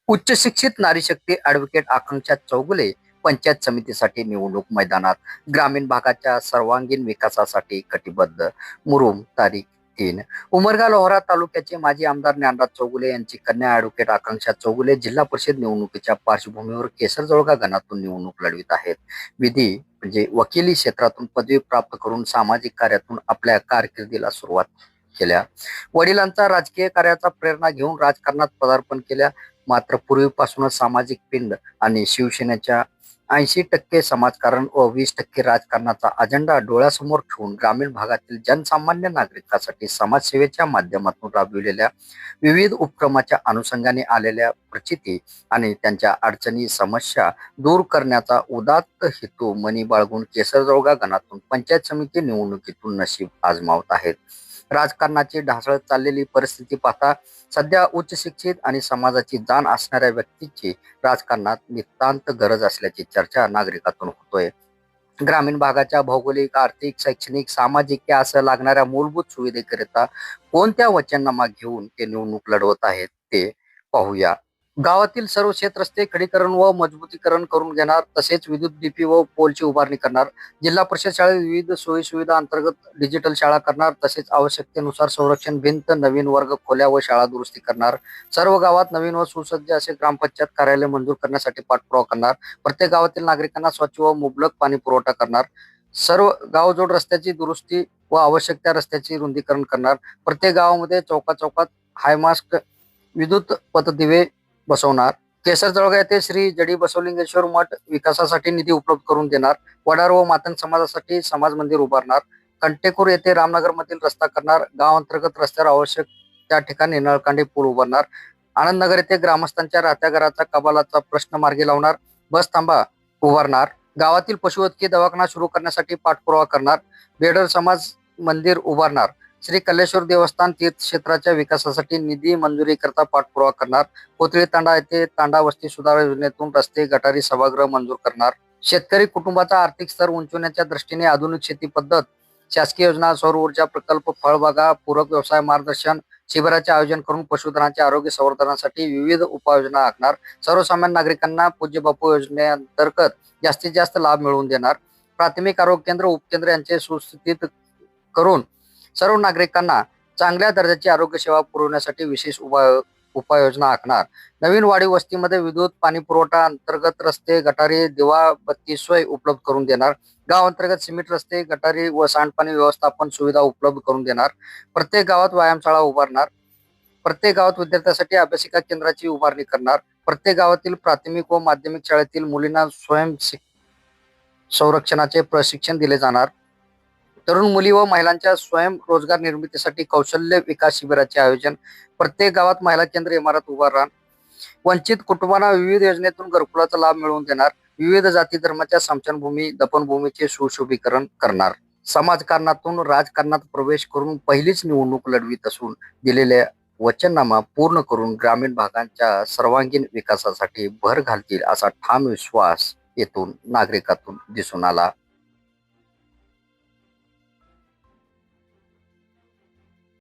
उच्च शिक्षित नारी शक्ती ॲडव्होकेट आकांक्षा चौगुले पंचायत समितीसाठी निवडणूक मैदानात. ग्रामीण भागाच्या सर्वांगीण विकासासाठी कटिबद्ध. मुरुम, तारीख 3. उमरगा लोहारा तालुक्याचे माजी आमदार ज्ञानराज चौगुले यांची कन्या ॲडव्होकेट आकांक्षा चौगुले जिल्हा परिषद निवडणुकीच्या पार्श्वभूमीवर केसरजोळगा गणातून निवडणूक लढवित आहेत. विधी म्हणजे वकिली क्षेत्रातून पदवी प्राप्त करून सामाजिक कार्यातून आपल्या कारकिर्दीला सुरुवात केल्या. वडिलांचा राजकीय कार्याचा प्रेरणा घेऊन राजकारणात पदार्पण केल्या. मात्र पूर्वीपासूनच सामाजिक पिंड आणि शिवसेनेच्या 80% समाजकारण व 20% राजकारणाचा अजेंडा डोळ्यासमोर ठेवून ग्रामीण भागातील जनसामान्य नागरिकांसाठी समाजसेवेच्या माध्यमातून राबविलेल्या विविध उपक्रमाच्या अनुषंगाने आलेल्या प्रचिती आणि त्यांच्या अडचणी समस्या दूर करण्याचा उदात्त हेतू मनी बाळगून केसरजोळगा गणातून पंचायत समिती निवडणुकीतून नशीब आजमावत आहेत. राजकारणाची ढासळत चाललेली परिस्थिती पाहता सध्या उच्च शिक्षित आणि समाजाची जाण असणाऱ्या व्यक्तीची राजकारणात नितांत गरज असल्याची चर्चा नागरिकातून होतोय. ग्रामीण भागाच्या भौगोलिक, आर्थिक, शैक्षणिक, सामाजिक यासह लागणाऱ्या मूलभूत सुविधेकरिता कोणत्या वचननामा घेऊन ते निवडणूक लढवत आहेत ते पाहूया. गावातील सर्व शेतरस्ते खडीकरण व मजबूतीकरण करून घेणार, तसेच विद्युत डीपी व पोलची उभारणी करणार. जिल्हा परिषद शाळेत विविध सोयी सुविधा अंतर्गत डिजिटल शाळा करणार, तसेच आवश्यकतेनुसार संरक्षण भिंत, नवीन वर्ग खोल्या व शाळा दुरुस्ती करणार. सर्व गावात नवीन व सुसज्ज असे ग्रामपंचायत कार्यालय मंजूर करण्यासाठी पाठपुरावा करणार. प्रत्येक गावातील नागरिकांना स्वच्छ व मुबलक पाणी पुरवठा करणार. सर्व गावजोड रस्त्याची दुरुस्ती व आवश्यक त्या रस्त्याची रुंदीकरण करणार. प्रत्येक गावामध्ये चौकात हायमास्क विद्युत पथदिवे बसवणार. केसरजोळगा येथे श्री जडी बसवलिंगेश्वर मठ विकासासाठी निधी उपलब्ध करून देणार. वडार व मातंग समाजासाठी समाज मंदिर उभारणार. कंटेकूर येथे रामनगर मधील रस्ता करणार. गाव अंतर्गत रस्त्यावर आवश्यक त्या ठिकाणी नळकांडी पूल उभारणार. आनंदनगर येथे ग्रामस्थांच्या राहत्या घराचा कबालाचा प्रश्न मार्गी लावणार. बस थांबा उभारणार. गावातील पशुवैद्यकीय दवाखाना सुरू करण्यासाठी पाठपुरावा करणार. बेडर समाज मंदिर उभारणार. श्री कल्लेश्वर देवस्थान तीर्थक्षेत्राच्या विकासासाठी निधी मंजुरी करता पाठपुरावा करणार. कोथळी तांडा येथे तांडा वस्ती सुधार योजनेतून रस्ते, गटारी, सभागृह मंजूर करणार. शेतकरी कुटुंबाचा आर्थिक स्तर उंचवण्याच्या दृष्टीने आधुनिक शेती पद्धत, शासकीय योजना, सौर ऊर्जा प्रकल्प, फळबागा, पूरक व्यवसाय मार्गदर्शन शिबिराचे आयोजन करून पशुधनाचे आरोग्य संवर्धनासाठी विविध उपाययोजना आखणार. सर्वसामान्य नागरिकांना पूज्य बापू योजनेअंतर्गत जास्तीत जास्त लाभ मिळवून देणार. प्राथमिक आरोग्य केंद्र, उपकेंद्र यांचे सुस्थितीत करून सर्व नागरिकांना चांगल्या दर्जाची आरोग्य सेवा पुरवण्यासाठी विशेष उपाययोजना आखणार. नवीन वाढीव वस्तीमध्ये विद्युत, पाणी पुरवठा, अंतर्गत रस्ते, गटारी, दिवा बत्ती सोय उपलब्ध करून देणार. गाव अंतर्गत सिमेंट रस्ते, गटारी व सांडपाणी व्यवस्थापन सुविधा उपलब्ध करून देणार. प्रत्येक गावात व्यायामशाळा उभारणार. प्रत्येक गावात विद्यार्थ्यांसाठी अभ्यासिका केंद्राची उभारणी करणार. प्रत्येक गावातील प्राथमिक व माध्यमिक शाळेतील मुलींना स्वयं संरक्षणाचे प्रशिक्षण दिले जाणार. तरुण मुली व महिलांच्या स्वयंरोजगार निर्मितीसाठी कौशल्य विकास शिबिराचे आयोजन. प्रत्येक गावात महिला केंद्र इमारत उभारणार. वंचित कुटुंबांना विविध योजनेतून घरकुलाचा लाभ मिळवून देणार. विविध जाती धर्माच्या स्मशानभूमी, दफनभूमीचे सुशोभीकरण करणार. समाजकारणातून राजकारणात प्रवेश करून पहिलीच निवडणूक लढवीत असून दिलेल्या वचननामा पूर्ण करून ग्रामीण भागांच्या सर्वांगीण विकासासाठी भर घालतील असा ठाम विश्वास येथून नागरिकातून दिसून आला.